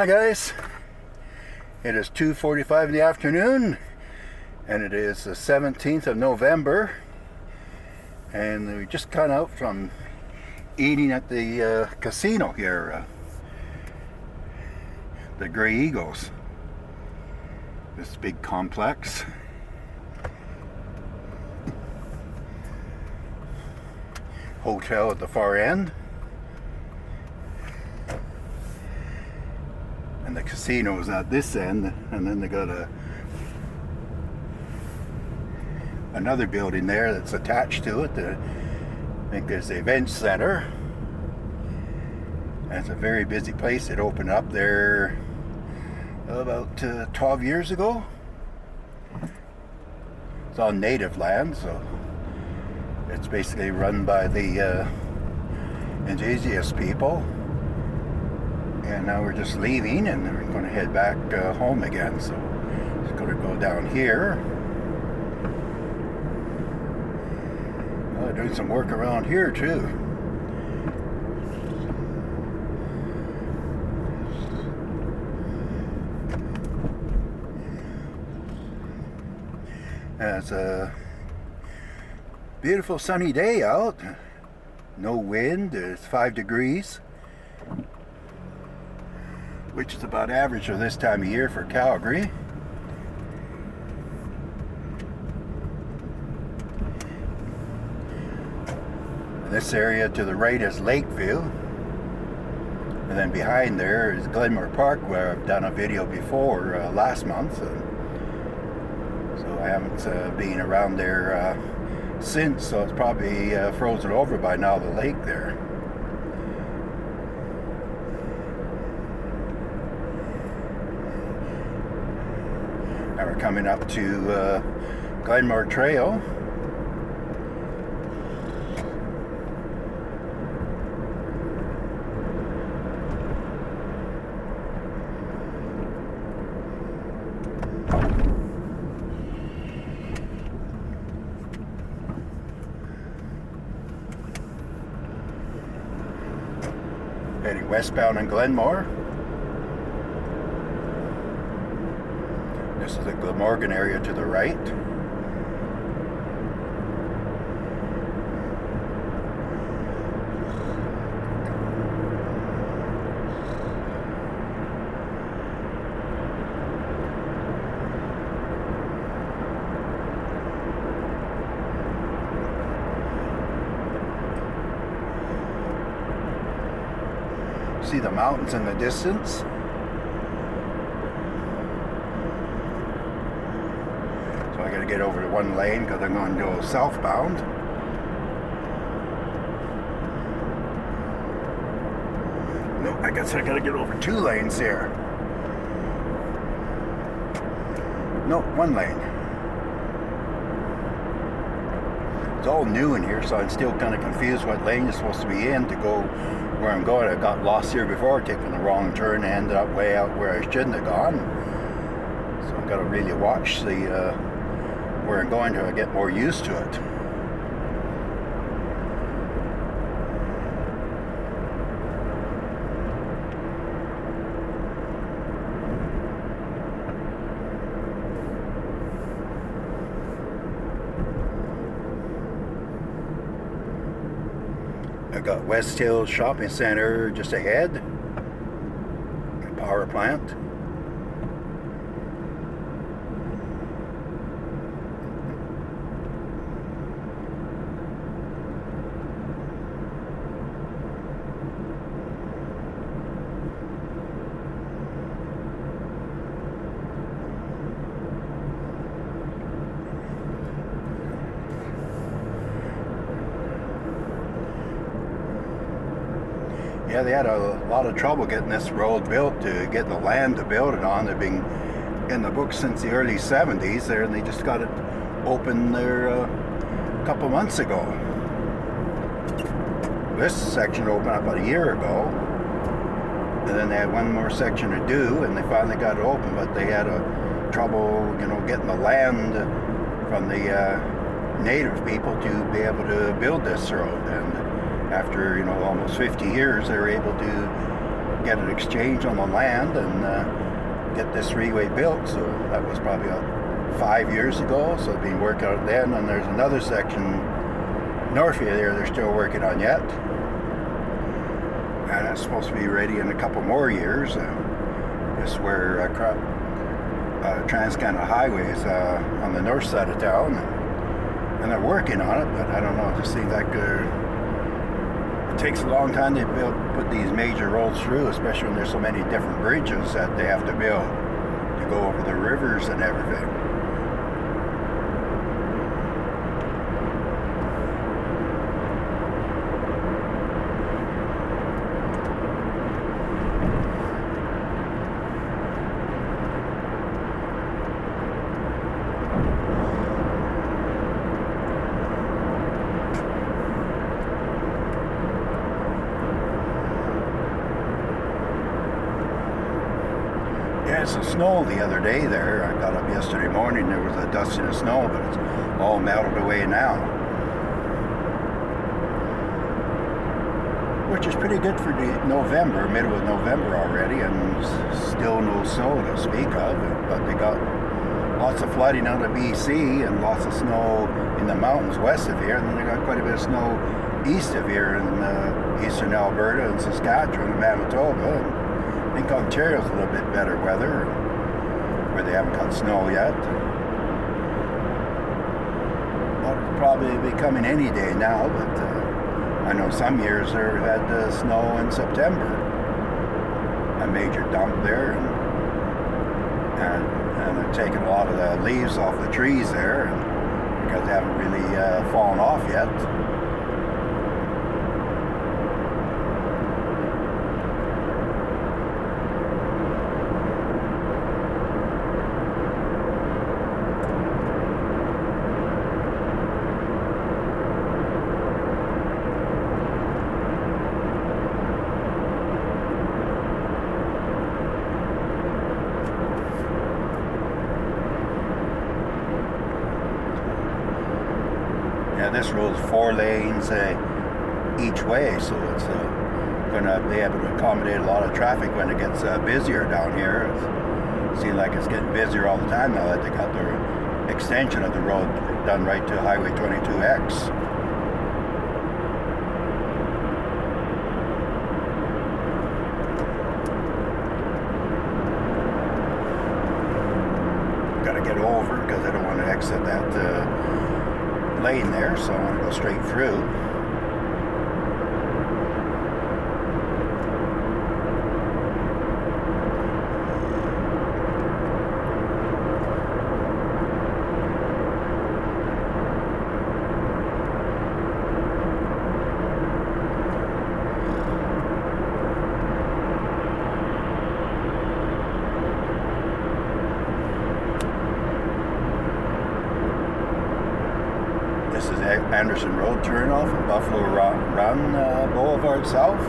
Hi guys, it is 2:45 in the afternoon and it is the 17th of November, and we just got out from eating at the casino here, the Grey Eagles, this big complex. Hotel at the far end, and the casino is at this end, and then they got another building there that's attached to it. I think there's the event center. And it's a very busy place. It opened up there about 12 years ago. It's on native land, so it's basically run by the indigenous people. And now we're just leaving and we're going to head back home again. So just going to go down here. Doing some work around here too. It's a beautiful sunny day out. No wind. It's 5 degrees, which is about average for this time of year for Calgary. This area to the right is Lakeview, and then behind there is Glenmore Park, where I've done a video before last month. So I haven't been around there since, so it's probably frozen over by now, the lake there. Now we're coming up to Glenmore Trail. Heading westbound in Glenmore. This is the Glamorgan area to the right. See the mountains in the distance. So I gotta get over to one lane because I'm going to go southbound. No, I guess I gotta get over 2 lanes here. No, 1 lane. It's all new in here, so I'm still kind of confused what lane you're supposed to be in to go where I'm going. I got lost here before, taking the wrong turn, and ended up way out where I shouldn't have gone. So I've got to really watch where I'm going till I get more used to it. I got West Hills Shopping Center just ahead, the power plant. Yeah, they had a lot of trouble getting this road built, to get the land to build it on. They've been in the books since the early 70s there, and they just got it open there a couple months ago. This section opened up about a year ago, and then they had one more section to do, and they finally got it open, but they had trouble, getting the land from the native people to be able to build this road. And after almost 50 years, they were able to get it exchanged on the land and get this freeway built. So that was probably 5 years ago. So I've been working on it then, and there's another section north of there they're still working on yet. And it's supposed to be ready in a couple more years. It's where Trans-Canada Highway is on the north side of town. And they're working on it, but I don't know, it just seems like it takes a long time to put these major roads through, especially when there's so many different bridges that they have to build to go over the rivers and everything. Yeah, it's snow the other day there. I got up yesterday morning, there was a dusting of snow, but it's all melted away now. Which is pretty good for November, middle of November already, and still no snow to speak of. But they got lots of flooding out of BC and lots of snow in the mountains west of here, and then they got quite a bit of snow east of here in eastern Alberta and Saskatchewan and Manitoba. I think Ontario's a little bit better weather, where they haven't got snow yet. But it'll probably be coming any day now, but I know some years they've had snow in September. A major dump there, and they're taking a lot of the leaves off the trees there, because they haven't really fallen off yet. Yeah, this road's 4 lanes each way, so it's going to be able to accommodate a lot of traffic when it gets busier down here. It seems like it's getting busier all the time now that they got the extension of the road done right to Highway 22X. Got to get over because I don't want to exit that lane there, so I want to go straight through. This is Anderson Road turnoff at Buffalo Run Boulevard South.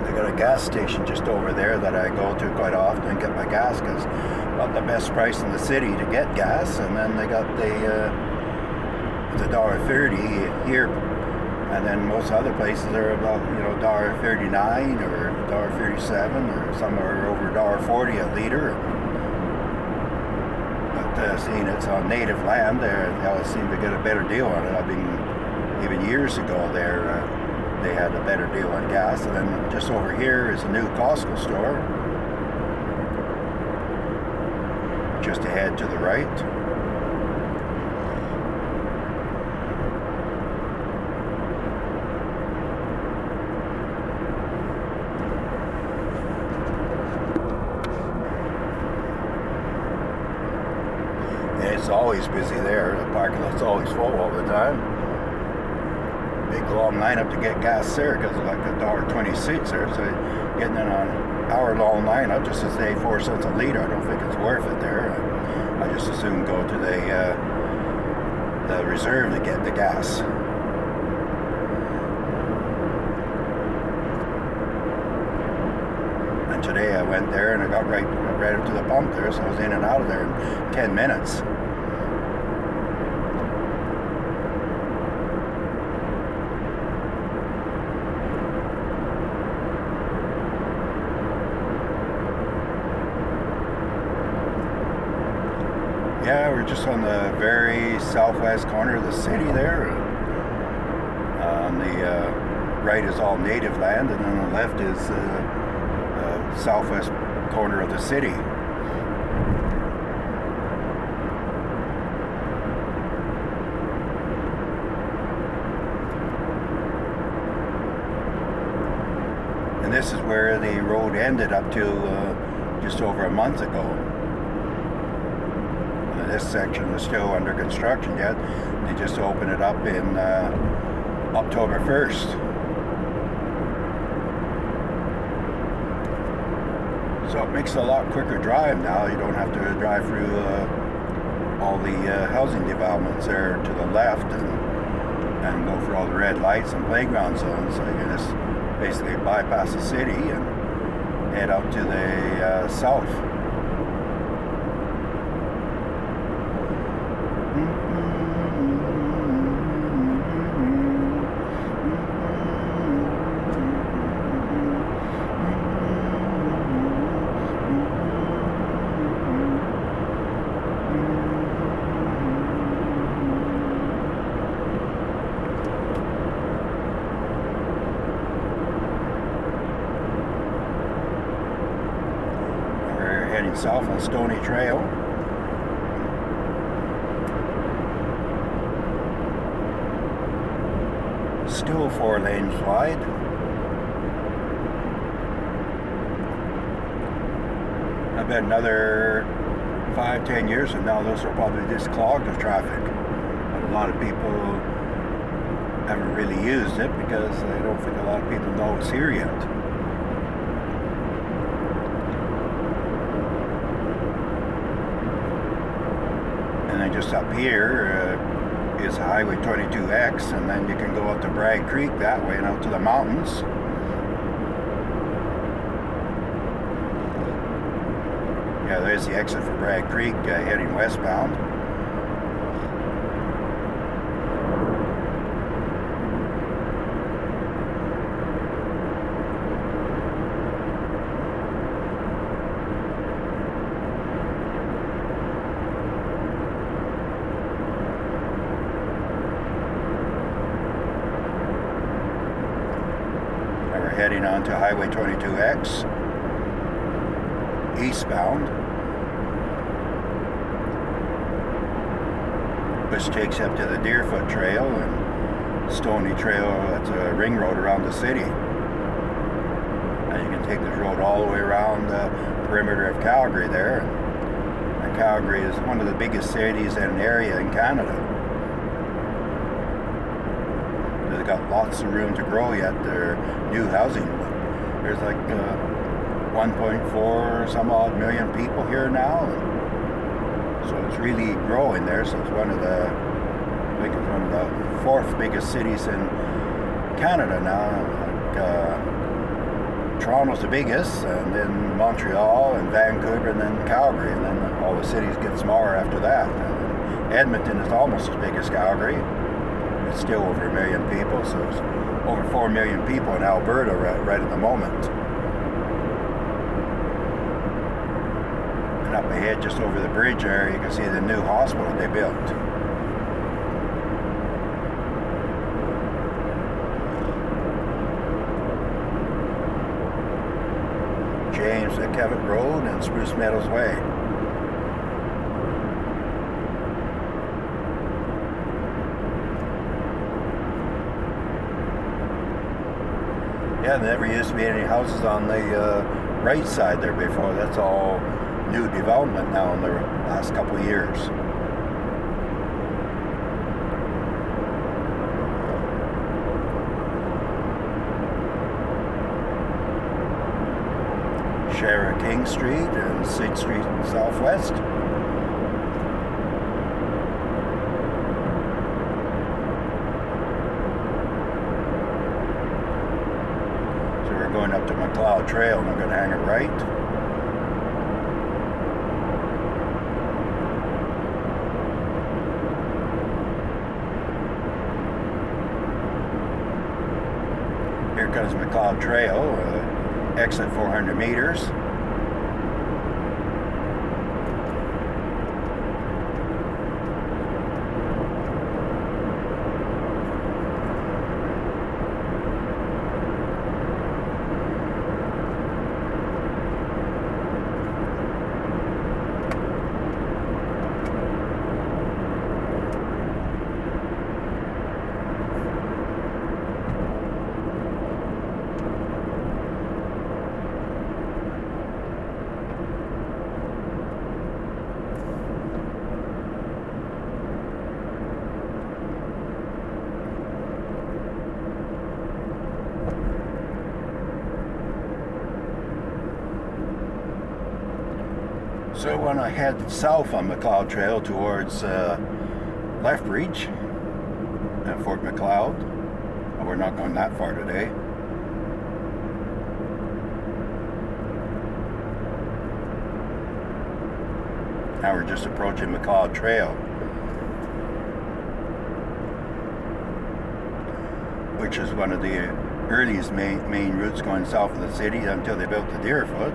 They got a gas station just over there that I go to quite often and get my gas, because got the best price in the city to get gas, and then they got it's $1.30 here, and then most other places are about $1.39 or $1.37 or somewhere over $1.40 a liter. But seeing it's on native land, they always seem to get a better deal on it. Even years ago there, they had a better deal on gas. And then just over here is a new Costco store, just ahead to the right. It's always busy there. The parking lot's always full all the time. Big long lineup to get gas there, because it's like $1.26 there. So getting in an hour-long lineup just to save 4 cents a liter, I don't think it's worth it there. I just as soon go to the reserve to get the gas. today. I went there and I got right up to the pump there, so I was in and out of there in 10 minutes. Yeah, we're just on the very southwest corner of the city there. On the right is all native land, and on the left is southwest corner of the city. And this is where the road ended up to just over a month ago. This section is still under construction yet. They just opened it up in October 1st. So it makes it a lot quicker drive now. You don't have to drive through all the housing developments there to the left and go for all the red lights and playground zones. So you can just basically bypass the city and head out to the south. Heading south on Stony Trail. Still 4 lanes wide. I bet another 5-10 years from now those will probably just clogged with traffic. But a lot of people haven't really used it because I don't think a lot of people know it's here yet. And then just up here is Highway 22X, and then you can go out to Bragg Creek that way and out to the mountains. Yeah, there's the exit for Bragg Creek heading westbound. Heading on to Highway 22X, eastbound, which takes up to the Deerfoot Trail and Stony Trail. That's a ring road around the city. And you can take this road all the way around the perimeter of Calgary there. And Calgary is one of the biggest cities and area in Canada. They've got lots of room to grow yet. Their new housing. There's like 1.4 some odd million people here now. So it's really growing there. So it's one of the, I think it's one of the 4th biggest cities in Canada now. Like, Toronto's the biggest, and then Montreal and Vancouver, and then Calgary, and then all the cities get smaller after that. And Edmonton is almost as big as Calgary. It's still over 1 million people, so it's over 4 million people in Alberta right at the moment. And up ahead, just over the bridge there, you can see the new hospital they built. James McKevitt Road and Spruce Meadows Way. Yeah, there never used to be any houses on the right side there before. That's all new development now in the last couple of years. Shara King Street and 6th Street Southwest. Going up to McLeod Trail, and I'm going to hang it right. Here comes McLeod Trail, exit 400 meters. So when I head south on McLeod Trail towards Lethbridge and Fort McLeod, and we're not going that far today. Now we're just approaching McLeod Trail, which is one of the earliest main routes going south of the city until they built the Deerfoot.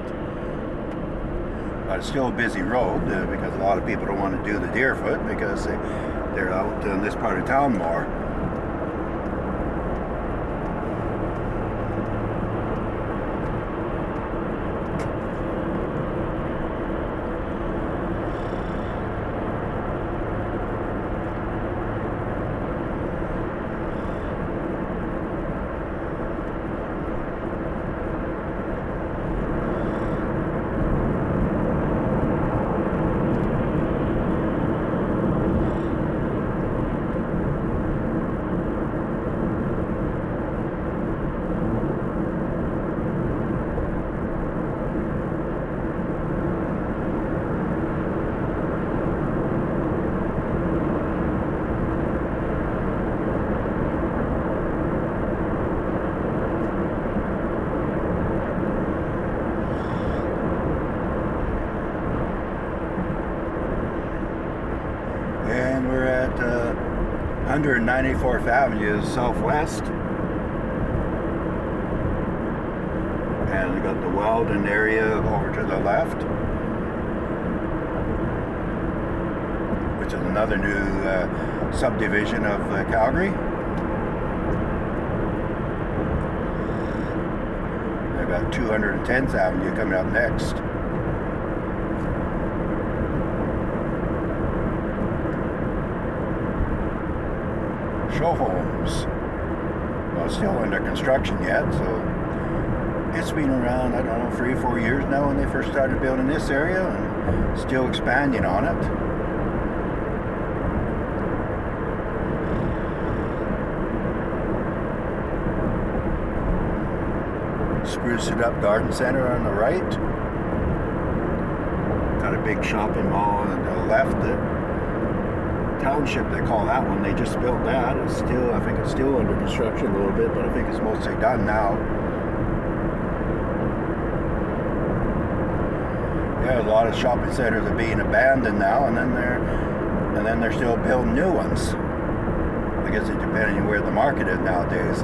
But it's still a busy road because a lot of people don't want to do the Deerfoot because they're out in this part of town more. And we're at 194th Avenue Southwest. And we got the Weldon area over to the left, which is another new subdivision of Calgary. I've got 210th Avenue coming up next. Show homes. Well, it's still under construction yet, so it's been around, I don't know, 3 or 4 years now when they first started building this area, and still expanding on it. Spruce It Up Garden Center on the right. Got a big shopping mall on the left. Township, they call that one. They just built that. It's still, I think it's still under construction a little bit, but I think it's mostly done now. Yeah, a lot of shopping centers are being abandoned now, and then they're still building new ones. I guess it depends on where the market is nowadays.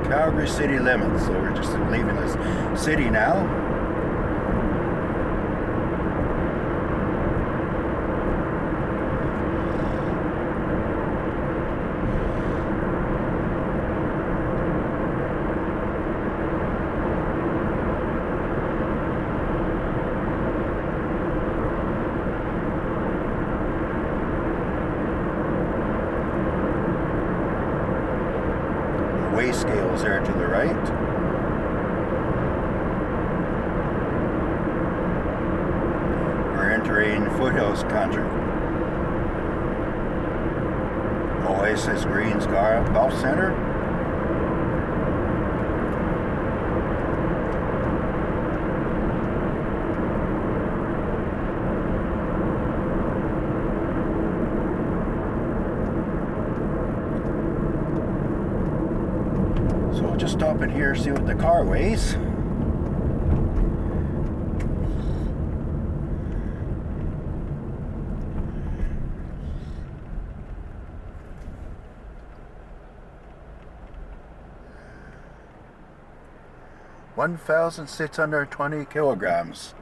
Calgary city limits, so we're just leaving this city now. weigh scales there to the right. We're entering foothills country. Oasis Greens Golf Center. So just stop in here, see what the car weighs. $1,620 kilograms.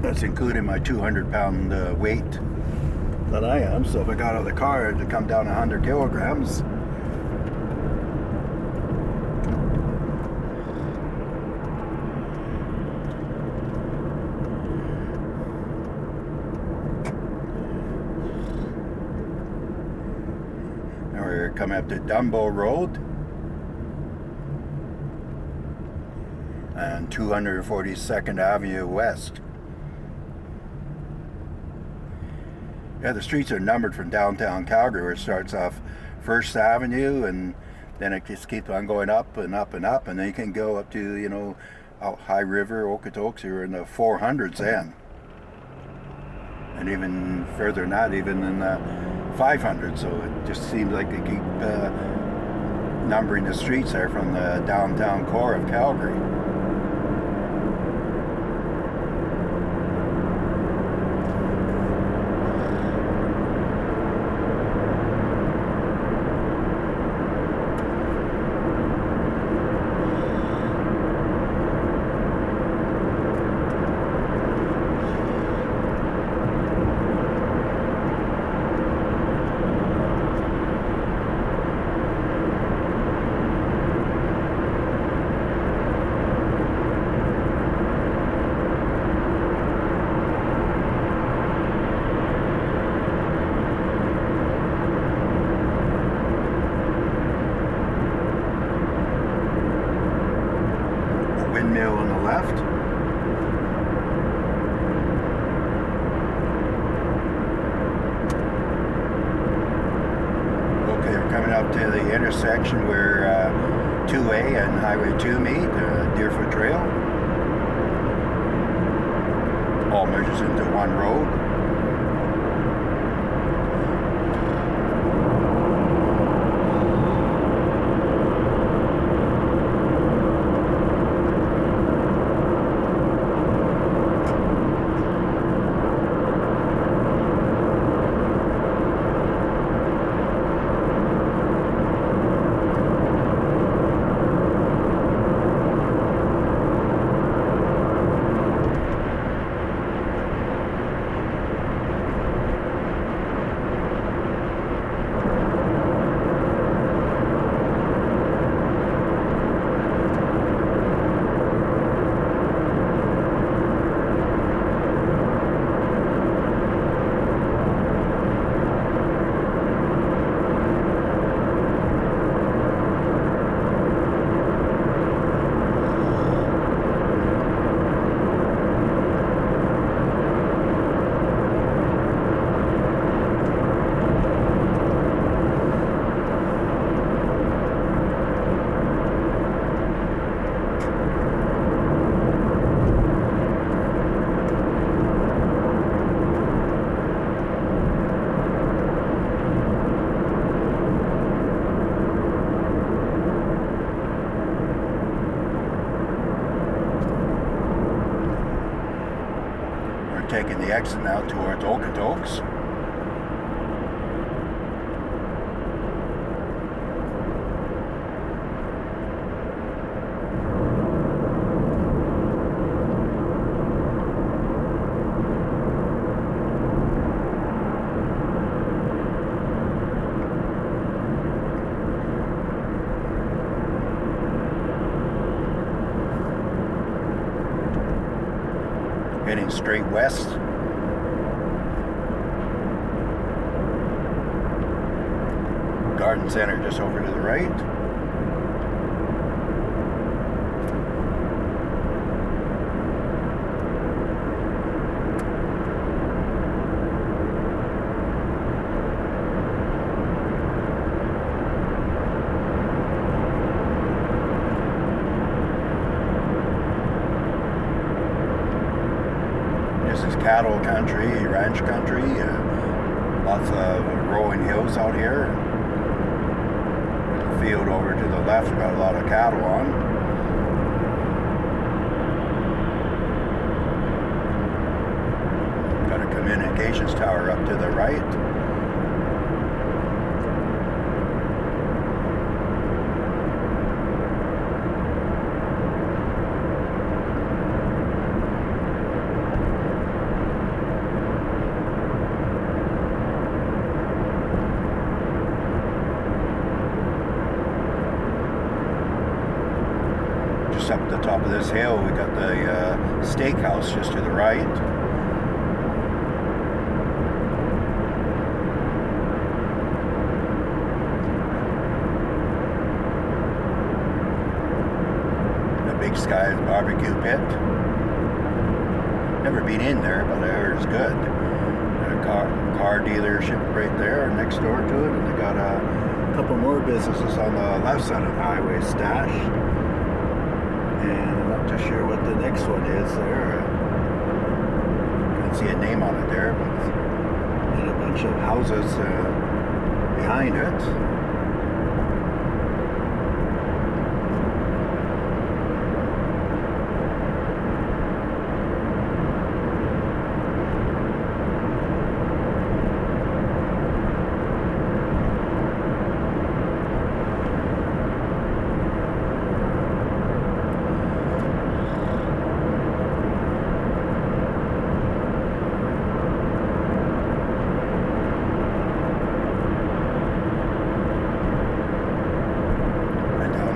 That's including my 200-pound weight that I am. So if I got out of the car to come down 100 kilograms. Now we're coming up to Dumbo Road and 242nd Avenue West. Yeah, the streets are numbered from downtown Calgary, where it starts off First Avenue, and then it just keeps on going up and up and up, and then you can go up to, you know, out High River, Okotoks, you're in the 400s then. And even further than that, even in the 500s, so it just seems like they keep numbering the streets there from the downtown core of Calgary. Windmill on the left. Okay, we're coming up to the intersection where 2A and Highway 2 meet, Deerfoot Trail. All merges into one road. Taking the exit now towards Okotoks. Heading straight west. garden center just over to the right. This is cattle country, ranch country, lots of rolling hills out here. The field over to the left got a lot of cattle on. Got a communications tower up to the right. Just up at the top of this hill, we got the steakhouse just to the right. The Big Sky's barbecue pit. Never been in there, but I heard it's good. Got a car dealership right there next door to it, and they got a couple more businesses on the left side of the highway. Stash. And I'm not too sure what the next one is there. Can't see a name on it there, but and a bunch of houses behind it.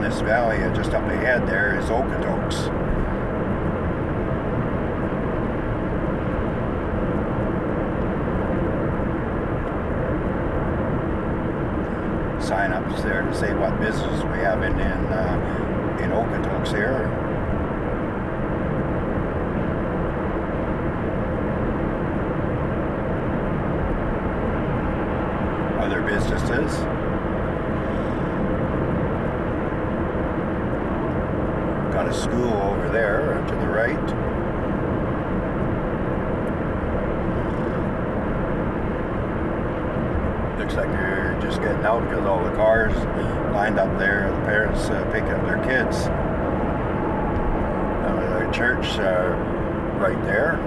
This valley just up ahead there is Okotoks. Sign ups there to say what business we have in Okotoks here. Other businesses. Got a school over there to the right. Looks like they're just getting out because all the cars lined up there. The parents picking up their kids. The church right there.